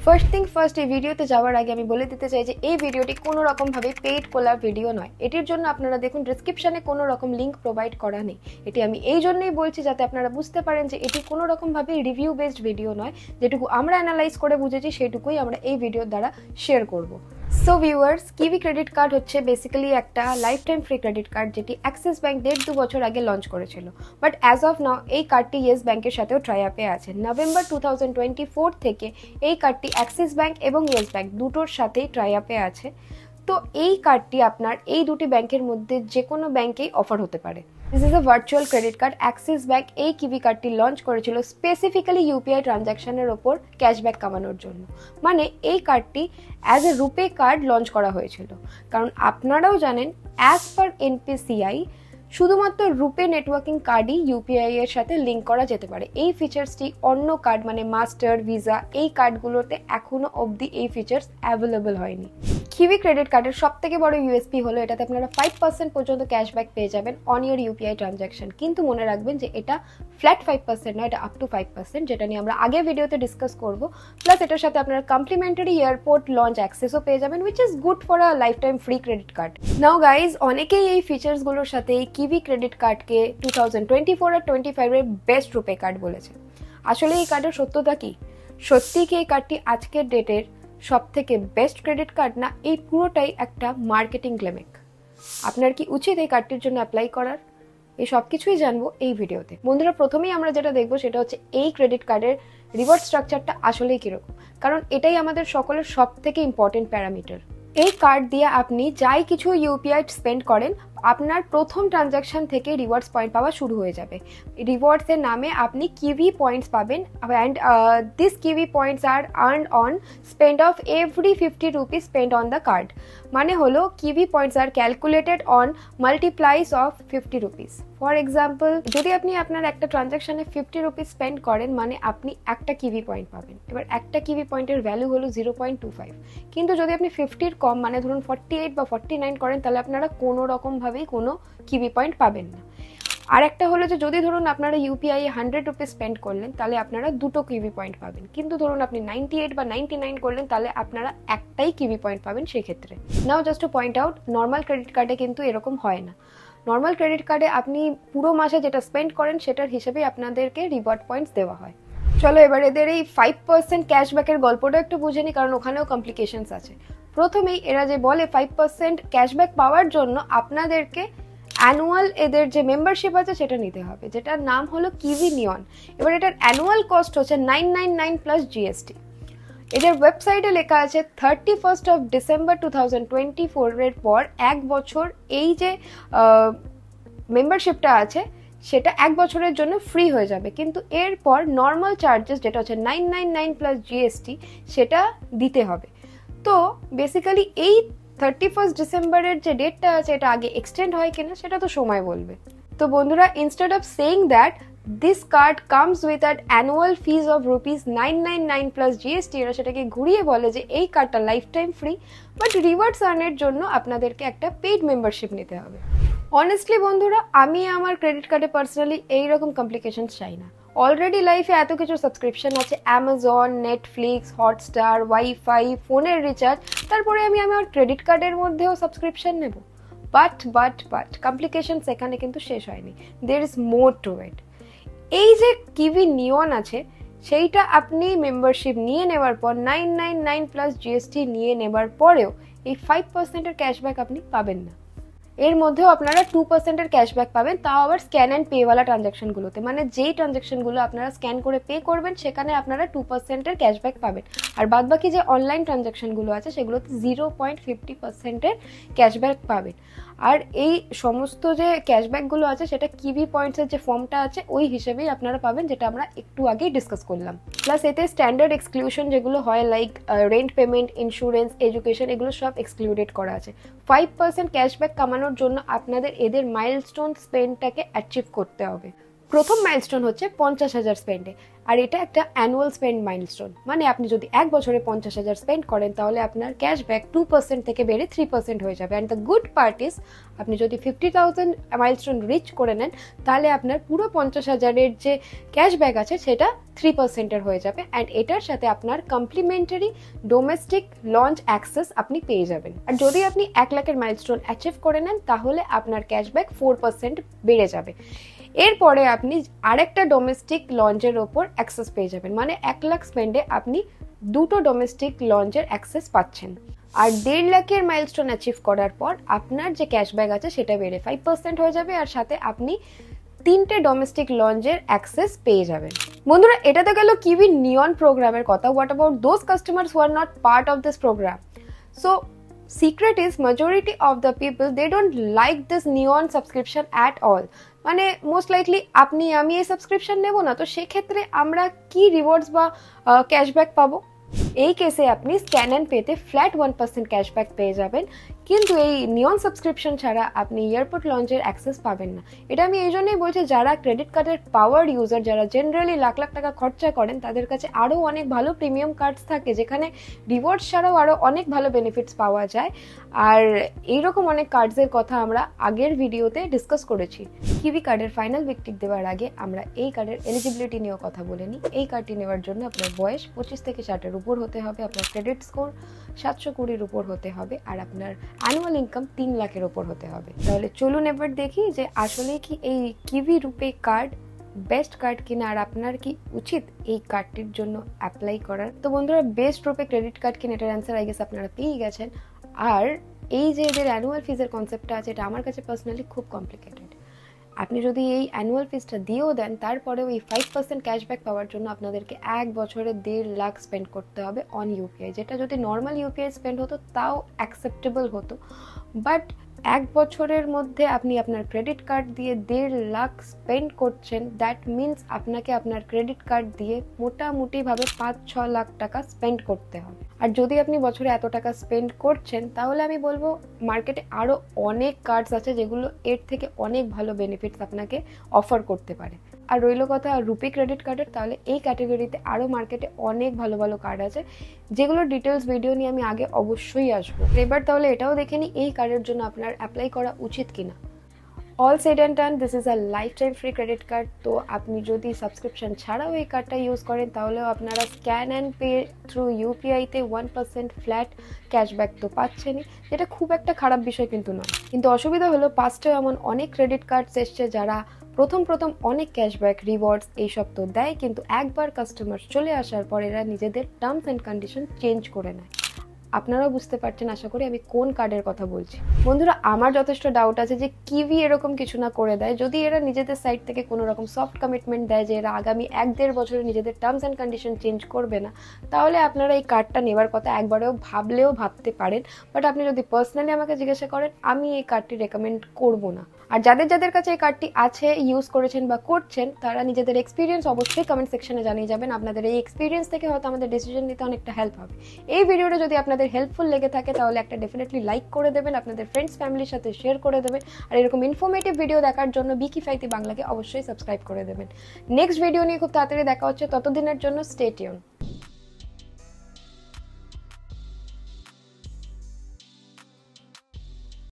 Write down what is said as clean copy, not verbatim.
First thing first, এই ভিডিওতে যাওয়ার আগে আমি বলে দিতে চাই যে এই ভিডিওটি কোনো রকমভাবে পেইড কোলাব ভিডিও নয়। এটির জন্য আপনারা দেখুন ডেসক্রিপশনে কোনো রকম লিঙ্ক প্রোভাইড করা নেই। এটি আমি এই জন্যই বলছি যাতে আপনারা বুঝতে পারেন যে এটি কোনো রকমভাবে রিভিউ বেসড ভিডিও নয়। যেটুকু আমরা অ্যানালাইজ করে বুঝেছি সেটুকুই আমরা এই ভিডিওর দ্বারা শেয়ার করব। So viewers, kiwi credit card হচ্ছে বেসিক্যালি একটা life time free credit card যেটি অ্যাক্সিস ব্যাংক 1.5-2 বছর আগে লঞ্চ করেছিল। বাট অ্যাজ অফ নাও এই কার্ডটি ইয়েস ব্যাংকের সাথেও ট্রাই আপে আছে। নভেম্বর 2024 থেকে এই কার্ডটি অ্যাক্সিস ব্যাংক এবং ইয়েস ব্যাংক দুটোর সাথেই ট্রাই আপে আছে। তো এই কার্ডটি আপনার এই দুটি ব্যাংকের মধ্যে যে কোনো ব্যাংকেই অফার হতে পারে। This is a virtual credit card. Axis bank এই কিউই কার্ডটি লঞ্চ করেছিল স্পেসিফিক্যালি ইউপিআই ট্রানজ্যাকশনের ওপর ক্যাশব্যাক কামানোর জন্য। মানে এই কার্ডটি as a RuPay card launch করা হয়েছিল। কারণ আপনারাও জানেন অ্যাজ পার এনপিসিআই শুধুমাত্র রুপে নেটওয়ার্কিং কার্ডই ইউপিআই এর সাথে লিঙ্ক করা যেতে পারে। এই ফিচার্সটি অন্য কার্ড মানে মাস্টার, ভিসা এই কার্ডগুলোতে এখনো অবধি এই ফিচার্স অ্যাভেলেবল হয়নি। কিউই ক্রেডিট কার্ডের সব থেকে বড় ইউএসপি হলো এটাতে আপনারা 5% পর্যন্ত ক্যাশব্যাক পেয়ে যাবেন অন ইয়ার ইউপিআই ট্রানজ্যাকশন। কিন্তু মনে রাখবেন যে এটা ফ্ল্যাট 5% নয়, এটা আপ টু 5%, যেটা নিয়ে আমরা আগে ভিডিওতে ডিসকাস করব। প্লাস এটার সাথে আপনারা কমপ্লিমেন্টারি এয়ারপোর্ট লঞ্চ অ্যাক্সেসও পেয়ে যাবেন, which is good for a life time free credit card. Now guys, অনেকেই এই ফিচার্সগুলোর সাথে এই কিউই ক্রেডিট কার্ডকে 2024 আর 25 এর বেস্ট রুপে কার্ড বলেছে। আসলে এই কার্ডের সত্যতা কি? সত্যি কি এই কার্ডটি আজকের ডেটের সব থেকে বেস্ট ক্রেডিট কার্ড, না এই পুরোটাই একটা মার্কেটিং গ্লেমেক? আপনার কি উচিত এই কার্ডটির জন্য অ্যাপ্লাই করার? এই সব কিছুই জানবো এই ভিডিওতে। বন্ধুরা, প্রথমেই আমরা যেটা দেখবো সেটা হচ্ছে এই ক্রেডিট কার্ডের রিওয়ার্ড স্ট্রাকচারটা আসলেই কিরকম, কারণ এটাই আমাদের সকলের সব থেকে ইম্পর্টেন্ট প্যারামিটার। এই কার্ড দিয়ে আপনি যাই কিছু ইউপিআই স্পেন্ড করেন আপনার প্রথম ট্রানজ্যাকশন থেকে রিওয়ার্ডস পয়েন্ট পাওয়া শুরু হয়ে যাবে। রিওয়ার্ডসের নামে আপনি কিউই পয়েন্টস পাবেন and this Kiwi points are earned on spend of every 50 rupees spend on the card. মানে হলো Kiwi points are calculated on multiplies of 50 rupees. For example, যদি আপনি আপনার একটা ট্রানজ্যাকশনে 50 রুপিস স্পেন্ড করেন মানে আপনি একটা কিউই পয়েন্ট পাবেন। এবার একটা কিউই পয়েন্টের ভ্যালু হলো 0.25, কিন্তু যদি আপনি 50-র কম মানে ধরুন 48 বা 49 করেন তাহলে আপনারা কোনো রকমভাবেই কোনো কিউই পয়েন্ট পাবেন না। আর একটা হলো যে যদি ধরুন আপনারা ইউপিআই 100 রুপিস স্পেন্ড করলেন তাহলে আপনারা দুটো কিউই পয়েন্ট পাবেন, কিন্তু ধরুন আপনি 98 বা 99 করলেন তাহলে আপনারা একটাই কিউই পয়েন্ট পাবেন সেক্ষেত্রে। Now just to point out, normal credit কার্ডে কিন্তু এরকম হয় না। নর্মাল ক্রেডিট কার্ডে আপনি পুরো মাসে যেটা স্পেন্ড করেন সেটার হিসেবে আপনাদেরকে রিওয়ার্ড পয়েন্টস দেওয়া হয়। চলো এবার এদের এই 5% ক্যাশব্যাকের গল্পটা একটু বুঝে নিই, কারণ ওখানেও কমপ্লিকেশনস আছে। প্রথমেই এরা যে বলে 5% ক্যাশব্যাক পাওয়ার জন্য আপনাদেরকে অ্যানুয়াল এদের যে মেম্বারশিপ আছে সেটা নিতে হবে, যেটার নাম হলো কিউই নিয়ন। এবার এটার অ্যানুয়াল কস্ট হচ্ছে 999 প্লাস জিএসটি। এদের ওয়েবসাইটে লেখা আছে 31st অফ ডিসেম্বর 2024 এর পর এক বছর এই যে মেম্বারশিপটা আছে সেটা এক বছরের জন্য ফ্রি হয়ে যাবে, কিন্তু এরপর নর্মাল চার্জেস যেটা হচ্ছে 999 প্লাস জিএসটি সেটা দিতে হবে। তো বেসিক্যালি এই 31st ডিসেম্বরের যে ডেটটা আছে এটা আগে এক্সটেন্ড হয় কিনা সেটা তো সময় বলবে। তো বন্ধুরা, instead of saying that this card comes with an annual fee of ₹999 plus GST, এরা সেটাকে ঘুরিয়ে বলে যে এই কার্ডটা lifetime free, but rewards আর্নের জন্য আপনাদেরকে একটা পেইড মেম্বারশিপ নিতে হবে। অনেস্টলি বন্ধুরা, আমি আমার ক্রেডিট কার্ডে পার্সোনালি এইরকম কমপ্লিকেশন চাই না। অলরেডি লাইফে এত কিছু সাবস্ক্রিপশন আছে, অ্যামাজন, নেটফ্লিক্স, হটস্টার, ওয়াইফাই, ফোনের রিচার্জ, তারপরে আমি আমার ক্রেডিট কার্ডের মধ্যেও সাবস্ক্রিপশন নেব। বাট কমপ্লিকেশনস এখানে কিন্তু শেষ হয়নি। দের ইজ মোর টু ইট। এই যে কিউই নিয়ন আছে সেইটা আপনি মেম্বারশিপ নিয়ে নেওয়ার পর 999 প্লাস জিএসটি নিয়ে নেবার পরেও এই 5%-এর ক্যাশব্যাক আপনি পাবেন না। এর মধ্যেও আপনারা 2%-এর ক্যাশব্যাক পাবেন, তাও আবার স্ক্যান অ্যান্ড পেওয়ালা ট্রানজ্যাকশনগুলোতে। মানে যেই ট্রানজ্যাকশনগুলো আপনারা স্ক্যান করে পে করবেন সেখানে আপনারা 2%-এর ক্যাশব্যাক পাবেন, আর বাদবাকি যে অনলাইন ট্রানজ্যাকশনগুলো আছে সেগুলোতে 0.50%-এর ক্যাশব্যাক পাবেন। আর এই সমস্ত যে ক্যাশব্যাকগুলো আছে সেটা কিউই পয়েন্টসের যে ফর্মটা আছে ওই হিসেবেই আপনারা পাবেন, যেটা আমরা একটু আগেই ডিসকাস করলাম। প্লাস এতে স্ট্যান্ডার্ড এক্সক্লুশন যেগুলো হয় like rent payment, insurance, education, এগুলো সব এক্সক্লুডেড করা আছে। 5% ক্যাশব্যাক কামানোর জন্য আপনাদের এদের মাইলস্টোন স্পেন্ডটাকে অ্যাচিভ করতে হবে। প্রথম মাইলস্টোন হচ্ছে 50,000 স্পেন্ডে। আর এটা একটা অ্যানুয়াল স্পেন্ড মাইলস্টোন, মানে আপনি যদি এক বছরে 50,000 স্পেন্ড করেন তাহলে আপনার ক্যাশব্যাক 2% থেকে বেড়ে 3% হয়ে যাবে। And the good part is আপনি যদি 50,000 মাইলস্টোন রিচ করে নেন তাহলে আপনার পুরো 50,000-এর যে ক্যাশব্যাক আছে সেটা 3%-এর হয়ে যাবে। অ্যান্ড এটার সাথে আপনার কমপ্লিমেন্টারি ডোমেস্টিক লঞ্চ অ্যাক্সেস আপনি পেয়ে যাবেন। আর যদি আপনি 1 লাখের মাইলস্টোন অ্যাচিভ করে নেন তাহলে আপনার ক্যাশব্যাক 4% বেড়ে যাবে। এরপরে আপনি আরেকটা ডোমেস্টিক লঞ্চের ওপর অ্যাক্সেস পেয়ে যাবেন, মানে 1 লাখ স্পেন্ডে আপনি 2টো ডোমেস্টিক লঞ্চের অ্যাক্সেস পাচ্ছেন। আর 1.5 লাখের মাইলস্টোন অ্যাচিভ করার পর আপনার যে ক্যাশব্যাক আছে সেটা বেড়ে 5% হয়ে যাবে, আর সাথে আপনি 3টে ডোমেস্টিক লঞ্চের অ্যাক্সেস পেয়ে যাবেন। বন্ধুরা, এটা তো গেল কিউই নিয়ন প্রোগ্রামের কথা। What about those customers who are not part of this program? So secret is majority of the people they don't like this neon subscription at all. মানে মোস্ট লাইকলি আপনি আমি এই সাবস্ক্রিপশন নেব না, তো সেক্ষেত্রে আমরা কি রিওয়ার্ডস বা ক্যাশব্যাক পাবো? এই কেসে আপনি স্ক্যান অ্যান্ড পেতে ফ্ল্যাট 1% ক্যাশব্যাক পেয়ে যাবেন, কিন্তু এই নিয়ন সাবস্ক্রিপশন ছাড়া আপনি এয়ারপোর্ট লঞ্চের অ্যাক্সেস পাবেন না। এটা আমি এই জন্যই বলছি, যারা ক্রেডিট কার্ডের পাওয়ার ইউজার, যারা জেনারেলি লাখ লাখ টাকা খরচা করেন, তাদের কাছে আরও অনেক ভালো প্রিমিয়াম কার্ডস থাকে যেখানে রিওয়ার্ডস ছাড়াও আরও অনেক ভালো বেনিফিটস পাওয়া যায়। আর এইরকম অনেক কার্ডসের কথা আমরা আগের ভিডিওতে ডিসকাস করেছি। কিউই কার্ডের ফাইনাল ভিক্টিক দেওয়ার আগে আমরা এই কার্ডের এলিজিবিলিটি নিয়েও কথা বলে নিই। এই কার্ডটি নেওয়ার জন্য আপনার বয়স 25 থেকে 60-এর উপর হতে হবে, আপনার ক্রেডিট স্কোর 720-র উপর হতে হবে, আর আপনার অ্যানুয়াল ইনকাম 3 লাখের উপর হতে হবে। তাহলে চলুন এবার দেখি যে আসলে কি এই কিউই রুপে কার্ড বেস্ট কার্ড কিনা, আর আপনার কি উচিত এই কার্ডটির জন্য অ্যাপ্লাই করার। তো বন্ধুরা, বেস্ট রুপে ক্রেডিট কার্ড কিনা এটার অ্যান্সার আই গেস আপনারা পেয়ে গেছেন। আর এই যে এদের অ্যানুয়াল ফিজের কনসেপ্টটা আছে, এটা আমার কাছে পার্সোনালি খুব কমপ্লিকেটেড। আপনি যদি এই অ্যানুয়াল ফিজটা দিয়েও দেন, তারপরেও এই 5% ক্যাশব্যাক পাওয়ার জন্য আপনাদেরকে 1 বছরে 1.5 লাখ স্পেন্ড করতে হবে অন ইউপিআই, যেটা যদি নর্মাল ইউপিআই স্পেন্ড হতো তাও অ্যাকসেপ্টেবল হতো। বাট 1 বছরের মধ্যে আপনি আপনার ক্রেডিট কার্ড দিয়ে 1.5 লাখ স্পেন্ড করছেন, দ্যাট মিনস আপনাকে আপনার ক্রেডিট কার্ড দিয়ে মোটামুটিভাবে 5-6 লাখ টাকা স্পেন্ড করতে হবে। আর যদি আপনি বছরে এত টাকা স্পেন্ড করছেন, তাহলে আমি বলবো মার্কেটে আরও অনেক কার্ডস আছে যেগুলো এর থেকে অনেক ভালো বেনিফিটস আপনাকে অফার করতে পারে। আর রইল কথা রুপে ক্রেডিট কার্ডের, তাহলে এই ক্যাটাগরিতে আরও মার্কেটে অনেক ভালো ভালো কার্ড আছে যেগুলোর ডিটেলস ভিডিও নিয়ে আমি আগে অবশ্যই আসবো। এবার তাহলে এটাও দেখে নিই এই কার্ডের জন্য আপনার অ্যাপ্লাই করা উচিত কিনা। All shed and done, this is a life time free credit card. তো আপনি যদি সাবস্ক্রিপশন ছাড়াও এই কার্ডটা ইউজ করেন তাহলেও আপনারা স্ক্যান অ্যান্ড পে থ্রু ইউপিআইতে 1% ফ্ল্যাট ক্যাশব্যাক তো পাচ্ছেনই, যেটা খুব একটা খারাপ বিষয় কিন্তু নয়। কিন্তু অসুবিধা হলো পাস্টেও এমন অনেক ক্রেডিট কার্ডস এসছে যারা প্রথম অনেক ক্যাশব্যাক রিওয়ার্ডস এইসব তো দেয়, কিন্তু একবার কাস্টমার চলে আসার পর এরা নিজেদের টার্মস অ্যান্ড কন্ডিশন চেঞ্জ করে নেয়। আপনারাও বুঝতে পারছেন আশা করি আমি কোন কার্ডের কথা বলছি। বন্ধুরা, আমার যথেষ্ট ডাউট আছে যে কিউই এরকম কিছু না করে দেয়। যদি এরা নিজেদের সাইড থেকে কোনো রকম সফট কমিটমেন্ট দেয় যে এরা আগামী 1-1.5 বছরে নিজেদের টার্মস অ্যান্ড কন্ডিশন চেঞ্জ করবে না, তাহলে আপনারা এই কার্ডটা নেওয়ার কথা একবারেও ভাবতে পারেন। বাট আপনি যদি পার্সোনালি আমাকে জিজ্ঞাসা করেন, আমি এই কার্ডটি রেকমেন্ড করব না। আর যাদের কাছে এই কার্ডটি আছে, ইউজ করেছেন বা করছেন, তারা নিজেদের এক্সপিরিয়েন্স অবশ্যই কমেন্ট সেকশনে জানিয়ে যাবেন। আপনাদের এই এক্সপিরিয়েন্স থেকে হয়তো আমাদের ডিসিশন নিতে অনেকটা হেল্প হবে। এই ভিডিওটা যদি আপনাদের হেল্পফুল লেগে থাকে তাহলে একটা ডেফিনেটলি লাইক করে দেবেন, আপনাদের ফ্রেন্ডস ফ্যামিলির সাথে শেয়ার করে দেবেন, আর এরকম ইনফরমেটিভ ভিডিও দেখার জন্য বেকিফাayati বাংলাকে অবশ্যই সাবস্ক্রাইব করে দেবেন। নেক্সট ভিডিও নিয়ে খুব তাড়াতাড়ি দেখা হচ্ছে, ততদিনের জন্য স্টে টিউন।